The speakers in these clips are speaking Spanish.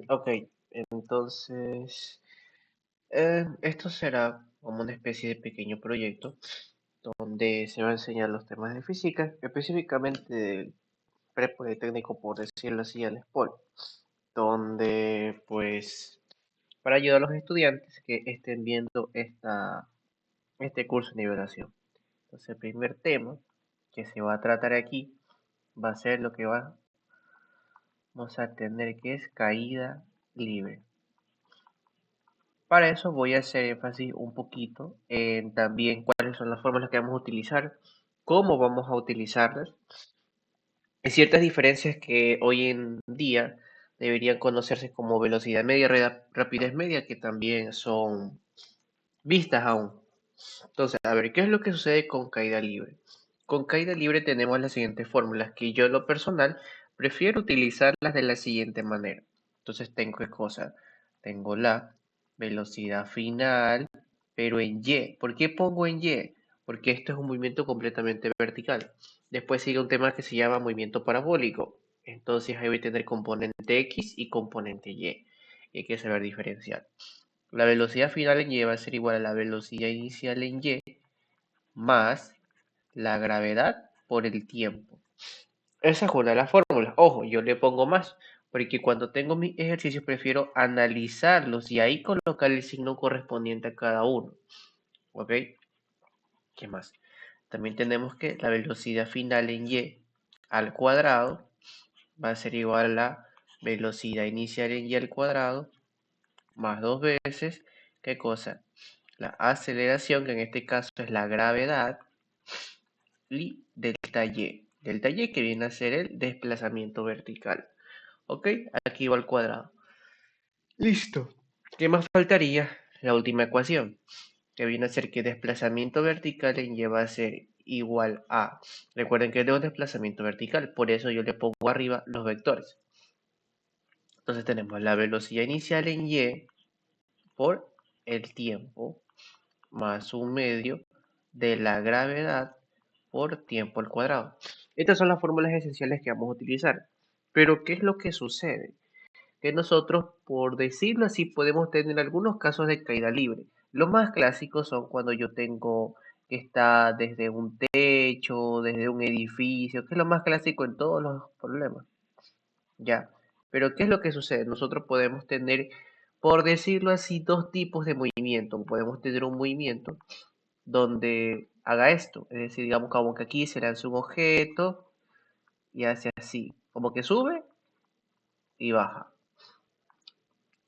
Ok, entonces esto será como una especie de pequeño proyecto donde se va a enseñar los temas de física, específicamente del pre-politécnico, por decirlo así, al SPOL, donde pues para ayudar a los estudiantes que estén viendo este curso de nivelación. Entonces el primer tema que se va a tratar aquí va a ser lo que vamos a tener, que es caída libre. Para eso voy a hacer énfasis un poquito en también cuáles son las fórmulas que vamos a utilizar, cómo vamos a utilizarlas. Hay ciertas diferencias que hoy en día deberían conocerse como velocidad media, rapidez media, que también son vistas aún. Entonces, a ver, ¿qué es lo que sucede con caída libre? Con caída libre tenemos las siguientes fórmulas, que yo en lo personal prefiero utilizarlas de la siguiente manera. Entonces tengo qué cosa, tengo la velocidad final, pero en Y. ¿Por qué pongo en Y? Porque esto es un movimiento completamente vertical. Después sigue un tema que se llama movimiento parabólico. Entonces ahí voy a tener componente X y componente Y. Y hay que saber diferenciar. La velocidad final en Y va a ser igual a la velocidad inicial en Y más la gravedad por el tiempo. Esa es una de las fórmulas. Ojo, yo le pongo más, porque cuando tengo mis ejercicios prefiero analizarlos y ahí colocar el signo correspondiente a cada uno. ¿Ok? ¿Qué más? También tenemos que la velocidad final en Y al cuadrado va a ser igual a la velocidad inicial en Y al cuadrado más dos veces, ¿qué cosa? La aceleración, que en este caso es la gravedad, y delta Y. Delta Y que viene a ser el desplazamiento vertical. ¿Ok? Aquí va al cuadrado. Listo. ¿Qué más faltaría? La última ecuación, que viene a ser que desplazamiento vertical en Y va a ser igual a... Recuerden que es de un desplazamiento vertical, por eso yo le pongo arriba los vectores. Entonces tenemos la velocidad inicial en Y por el tiempo más un medio de la gravedad por tiempo al cuadrado. Estas son las fórmulas esenciales que vamos a utilizar. Pero, ¿qué es lo que sucede? Que nosotros, por decirlo así, podemos tener algunos casos de caída libre. Los más clásicos son cuando yo tengo que está desde un techo, desde un edificio, que es lo más clásico en todos los problemas. Ya. Pero, ¿qué es lo que sucede? Nosotros podemos tener, por decirlo así, dos tipos de movimiento. Podemos tener un movimiento donde haga esto. Es decir, digamos como que aquí se lanza un objeto y hace así, como que sube y baja.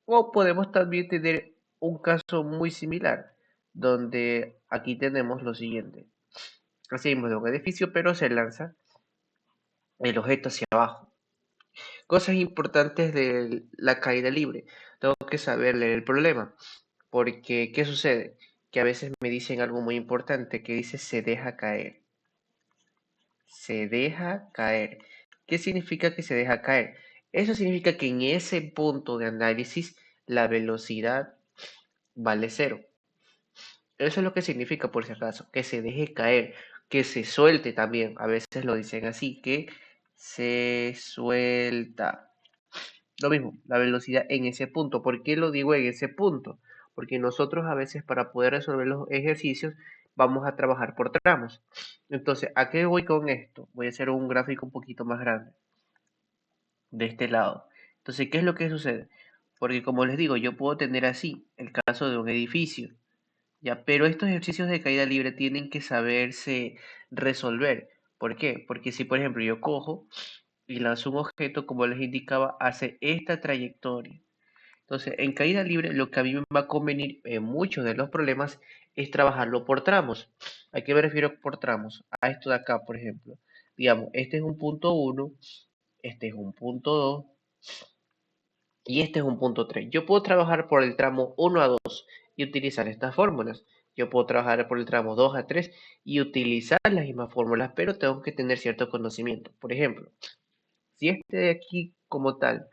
O podemos también tener un caso muy similar, donde aquí tenemos lo siguiente. Recibimos de un edificio, pero se lanza el objeto hacia abajo. Cosas importantes de la caída libre. Tengo que saber leer el problema. Porque, ¿qué sucede? Que a veces me dicen algo muy importante, que dice se deja caer. Se deja caer. ¿Qué significa que se deja caer? Eso significa que en ese punto de análisis la velocidad vale cero. Eso es lo que significa, por si acaso, que se deje caer, que se suelte también. A veces lo dicen así, que se suelta. Lo mismo, la velocidad en ese punto. ¿Por qué lo digo en ese punto? Porque nosotros a veces para poder resolver los ejercicios vamos a trabajar por tramos. Entonces, ¿a qué voy con esto? Voy a hacer un gráfico un poquito más grande de este lado. Entonces, ¿qué es lo que sucede? Porque como les digo, yo puedo tener así el caso de un edificio, ¿ya? Pero estos ejercicios de caída libre tienen que saberse resolver. ¿Por qué? Porque si, por ejemplo, yo cojo y lanzo un objeto, como les indicaba, hace esta trayectoria. Entonces, en caída libre, lo que a mí me va a convenir en muchos de los problemas es trabajarlo por tramos. ¿A qué me refiero por tramos? A esto de acá, por ejemplo. Digamos, este es un punto 1, este es un punto 2 y este es un punto 3. Yo puedo trabajar por el tramo 1 a 2 y utilizar estas fórmulas. Yo puedo trabajar por el tramo 2 a 3 y utilizar las mismas fórmulas, pero tengo que tener cierto conocimiento. Por ejemplo, si este de aquí como tal,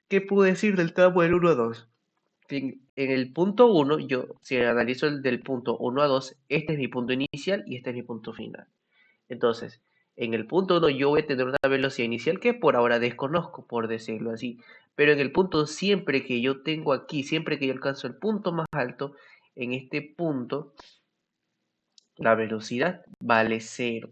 ¿qué puedo decir del tramo del 1 a 2? En el punto 1, yo si analizo el del punto 1 a 2, este es mi punto inicial y este es mi punto final. Entonces, En el punto 1 yo voy a tener una velocidad inicial que por ahora desconozco, por decirlo así. Pero en el punto, siempre que yo tengo aquí, siempre que yo alcanzo el punto más alto, en este punto, la velocidad vale cero.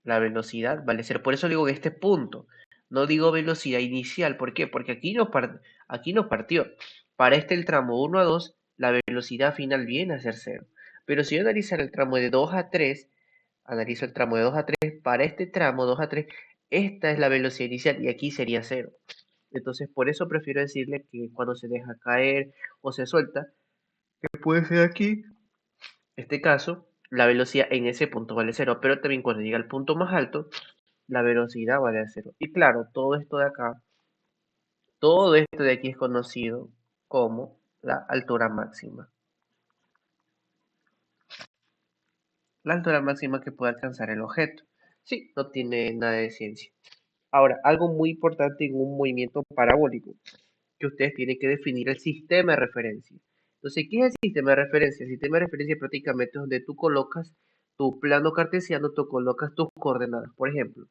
La velocidad vale cero. Por eso digo en este punto. No digo velocidad inicial. ¿Por qué? Porque aquí no partió. Para el tramo 1 a 2, la velocidad final viene a ser cero. Pero si yo analizar el tramo de 2 a 3, analizo el tramo de 2 a 3, para este tramo 2 a 3, esta es la velocidad inicial y aquí sería cero. Entonces, por eso prefiero decirle que cuando se deja caer o se suelta, que puede ser aquí, este caso, la velocidad en ese punto vale cero, pero también cuando llega al punto más alto, la velocidad vale a cero. Y claro, todo esto de acá, todo esto de aquí es conocido como la altura máxima. La altura máxima que puede alcanzar el objeto. Sí, no tiene nada de ciencia. Ahora, algo muy importante en un movimiento parabólico, que ustedes tienen que definir el sistema de referencia. Entonces, ¿qué es el sistema de referencia? El sistema de referencia prácticamente es donde tú colocas tu plano cartesiano, tú colocas tus coordenadas. Por ejemplo,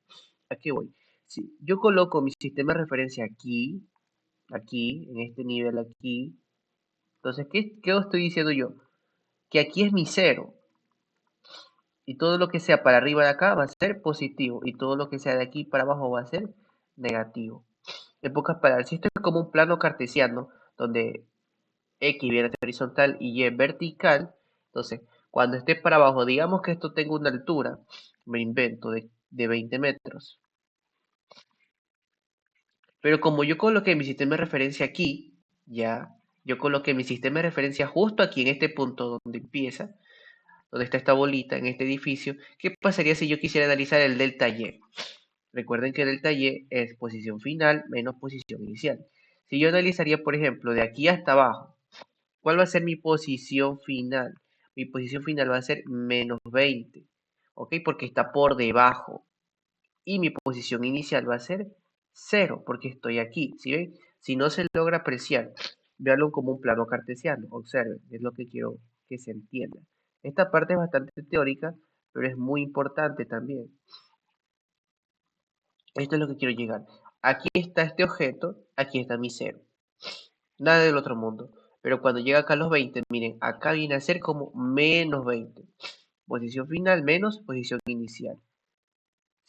aquí voy. Si yo coloco mi sistema de referencia aquí, aquí, en este nivel aquí, entonces, ¿qué estoy diciendo yo? Que aquí es mi cero, y todo lo que sea para arriba de acá va a ser positivo, y todo lo que sea de aquí para abajo va a ser negativo. En pocas palabras, si esto es como un plano cartesiano, donde X viene horizontal y Y vertical, entonces, cuando esté para abajo, digamos que esto tenga una altura, me invento, de 20 metros. Pero como yo coloqué mi sistema de referencia aquí, ya, yo coloqué mi sistema de referencia justo aquí en este punto donde empieza, donde está esta bolita en este edificio, ¿qué pasaría si yo quisiera analizar el delta Y? Recuerden que delta Y es posición final menos posición inicial. Si yo analizaría, por ejemplo, de aquí hasta abajo, ¿cuál va a ser mi posición final? Mi posición final va a ser menos 20, ¿ok? Porque está por debajo. Y mi posición inicial va a ser 0, porque estoy aquí, ¿sí ven? Si no se logra apreciar, véanlo como un plano cartesiano, observen, es lo que quiero que se entienda. Esta parte es bastante teórica, pero es muy importante también. Esto es lo que quiero llegar. Aquí está este objeto, aquí está mi 0. Nada del otro mundo. Pero cuando llega acá a los 20, miren, acá viene a ser como menos 20. Posición final menos posición inicial.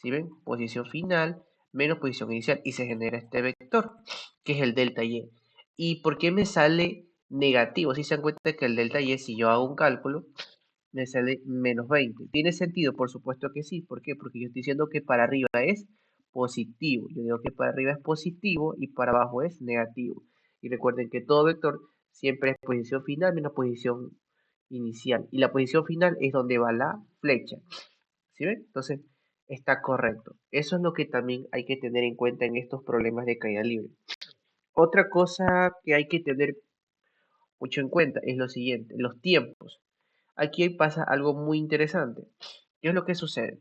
¿Sí ven? Posición final menos posición inicial. Y se genera este vector, que es el delta Y. ¿Y por qué me sale negativo? Si se dan cuenta que el delta Y, si yo hago un cálculo, me sale menos 20. ¿Tiene sentido? Por supuesto que sí. ¿Por qué? Porque yo estoy diciendo que para arriba es positivo. Yo digo que para arriba es positivo y para abajo es negativo. Y recuerden que todo vector siempre es posición final menos posición inicial. Y la posición final es donde va la flecha. ¿Sí ven? Entonces, está correcto. Eso es lo que también hay que tener en cuenta en estos problemas de caída libre. Otra cosa que hay que tener mucho en cuenta es lo siguiente, los tiempos. Aquí pasa algo muy interesante. ¿Qué es lo que sucede?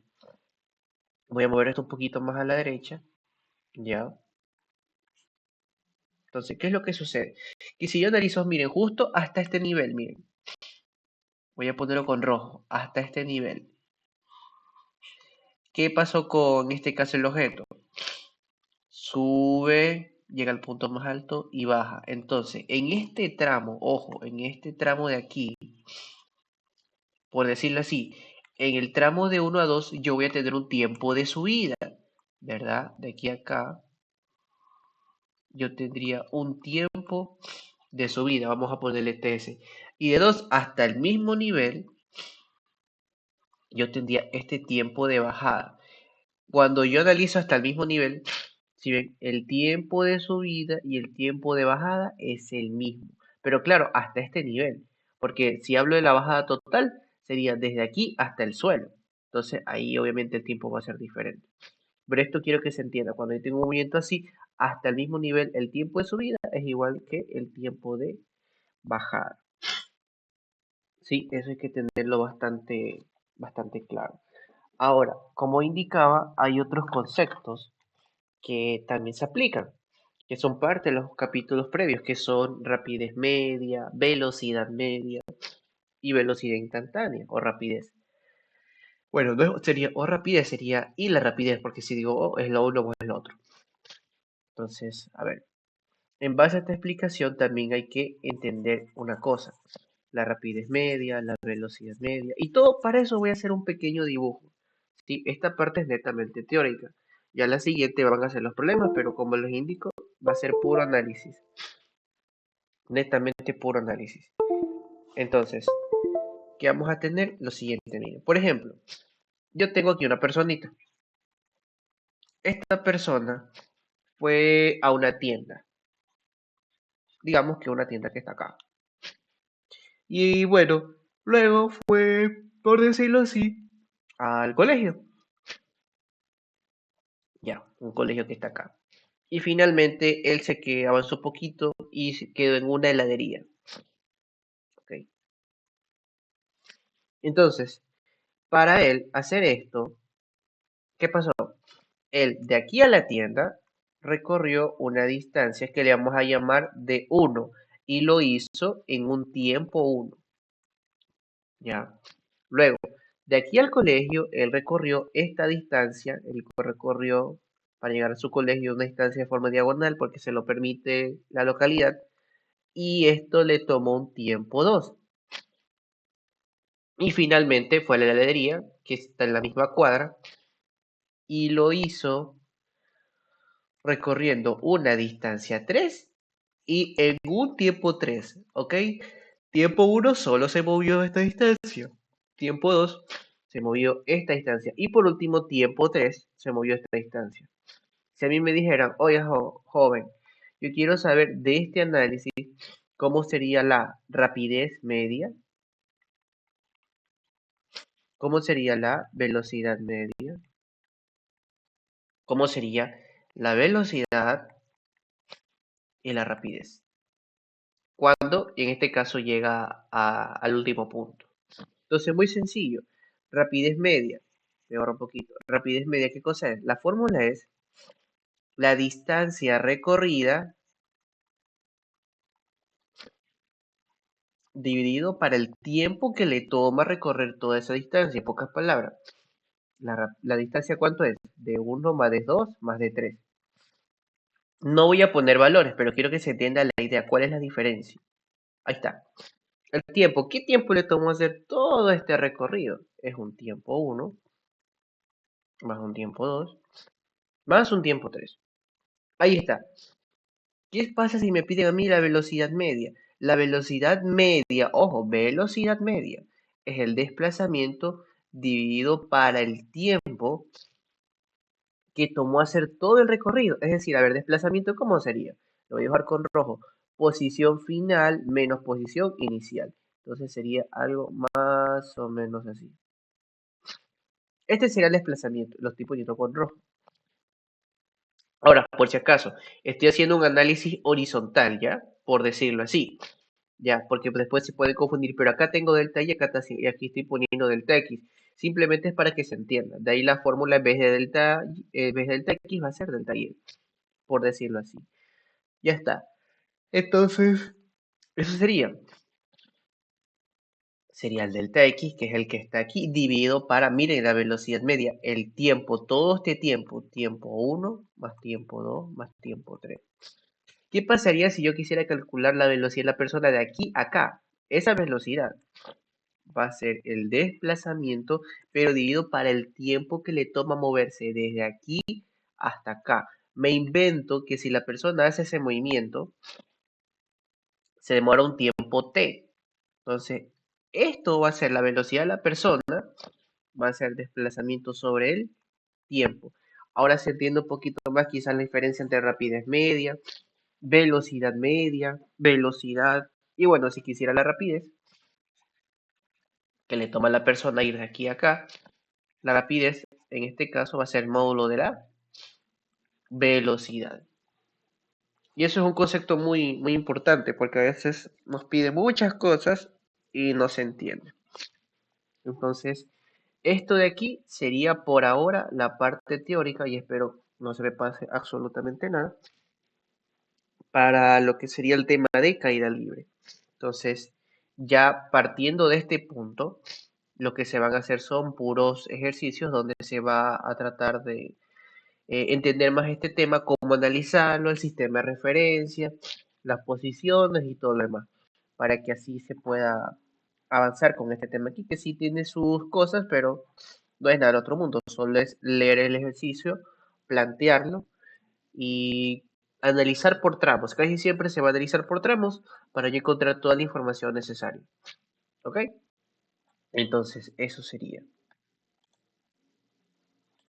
Voy a mover esto un poquito más a la derecha. Ya. Entonces, ¿qué es lo que sucede? Que si yo analizo, miren, justo hasta este nivel, miren. Voy a ponerlo con rojo, hasta este nivel. ¿Qué pasó con este caso el objeto? Sube, llega al punto más alto y baja. Entonces, en este tramo, ojo, en este tramo de aquí, por decirlo así, en el tramo de 1 a 2 yo voy a tener un tiempo de subida, ¿verdad? De aquí a acá yo tendría un tiempo de subida, vamos a ponerle TS. Y de 2 hasta el mismo nivel, yo tendría este tiempo de bajada. Cuando yo analizo hasta el mismo nivel, si ven, el tiempo de subida y el tiempo de bajada es el mismo. Pero claro, hasta este nivel. Porque si hablo de la bajada total, sería desde aquí hasta el suelo. Entonces ahí obviamente el tiempo va a ser diferente. Pero esto quiero que se entienda. Cuando yo tengo un movimiento así, hasta el mismo nivel, el tiempo de subida es igual que el tiempo de bajada. Sí, eso hay que tenerlo bastante claro. Ahora, como indicaba, hay otros conceptos que también se aplican, que son parte de los capítulos previos, que son rapidez media, velocidad media y velocidad instantánea o rapidez. Bueno, no sería o rapidez, sería y la rapidez, porque si digo o es lo uno o es lo otro. Entonces, a ver, en base a esta explicación también hay que entender una cosa, la rapidez media, la velocidad media, y todo para eso voy a hacer un pequeño dibujo. ¿Sí? Esta parte es netamente teórica. Ya la siguiente van a ser los problemas, pero como les indico, va a ser puro análisis, netamente puro análisis. Entonces, ¿qué vamos a tener? Lo siguiente, miren. Por ejemplo, yo tengo aquí una personita. Esta persona fue a una tienda, digamos que una tienda que está acá. Y bueno, luego fue, por decirlo así, al colegio. Ya, un colegio que está acá. Y finalmente él avanzó un poquito y se quedó en una heladería. ¿Ok? Entonces, para él hacer esto, ¿qué pasó? Él de aquí a la tienda recorrió una distancia que le vamos a llamar de 1 y lo hizo en un tiempo 1. ¿Ya? Luego, de aquí al colegio, él recorrió esta distancia, él recorrió para llegar a su colegio una distancia de forma diagonal porque se lo permite la localidad y esto le tomó un tiempo 2. Y finalmente fue a la heladería, que está en la misma cuadra, y lo hizo recorriendo una distancia 3 y en un tiempo 3, ¿ok? Tiempo 1 solo se movió esta distancia. Tiempo 2 se movió esta distancia. Y por último, tiempo 3 se movió esta distancia. Si a mí me dijeran, oye joven, yo quiero saber de este análisis cómo sería la rapidez media, cómo sería la velocidad media, cómo sería la velocidad y la rapidez. Cuando en este caso llega al último punto. Entonces, muy sencillo. Rapidez media. Me ahorro un poquito. Rapidez media, ¿qué cosa es? La fórmula es la distancia recorrida dividido para el tiempo que le toma recorrer toda esa distancia. En pocas palabras, la distancia, ¿cuánto es? De 1 más de 2 más de 3. No voy a poner valores, pero quiero que se entienda la idea. ¿Cuál es la diferencia? Ahí está. El tiempo. ¿Qué tiempo le tomó hacer todo este recorrido? Es un tiempo 1 más un tiempo 2 más un tiempo 3. Ahí está. ¿Qué pasa si me piden a mí la velocidad media? La velocidad media, ojo, velocidad media, es el desplazamiento dividido para el tiempo que tomó hacer todo el recorrido. Es decir, a ver, desplazamiento, ¿cómo sería? Lo voy a dejar con rojo. Posición final menos posición inicial. Entonces sería algo más o menos así. Este sería el desplazamiento. Lo estoy poniendo con rojo. Ahora, por si acaso, estoy haciendo un análisis horizontal, ¿ya? Por decirlo así. Ya, porque después se puede confundir, pero acá tengo delta y acá y aquí estoy poniendo delta x. Simplemente es para que se entienda. De ahí la fórmula en vez de delta x va a ser delta y, por decirlo así. Ya está. Entonces, eso sería el delta x, que es el que está aquí, dividido para, miren, la velocidad media, el tiempo, todo este tiempo 1 más tiempo 2 más tiempo 3. ¿Qué pasaría si yo quisiera calcular la velocidad de la persona de aquí a acá? Esa velocidad va a ser el desplazamiento, pero dividido para el tiempo que le toma moverse desde aquí hasta acá. Me invento que si la persona hace ese movimiento, se demora un tiempo t. Entonces, esto va a ser la velocidad de la persona, va a ser el desplazamiento sobre el tiempo. Ahora se entiende un poquito más quizás la diferencia entre rapidez media, velocidad, y bueno, si quisiera la rapidez que le toma a la persona ir de aquí a acá, la rapidez en este caso va a ser el módulo de la velocidad. Y eso es un concepto muy, muy importante porque a veces nos pide muchas cosas y no se entiende. Entonces, esto de aquí sería por ahora la parte teórica y espero no se me pase absolutamente nada para lo que sería el tema de caída libre. Entonces, ya partiendo de este punto, lo que se van a hacer son puros ejercicios donde se va a tratar de entender más este tema, cómo analizarlo, el sistema de referencia, las posiciones y todo lo demás, para que así se pueda avanzar con este tema aquí, que sí tiene sus cosas, pero no es nada del otro mundo, solo es leer el ejercicio, plantearlo y analizar por tramos. Casi siempre se va a analizar por tramos para yo encontrar toda la información necesaria. ¿Ok? Entonces, eso sería.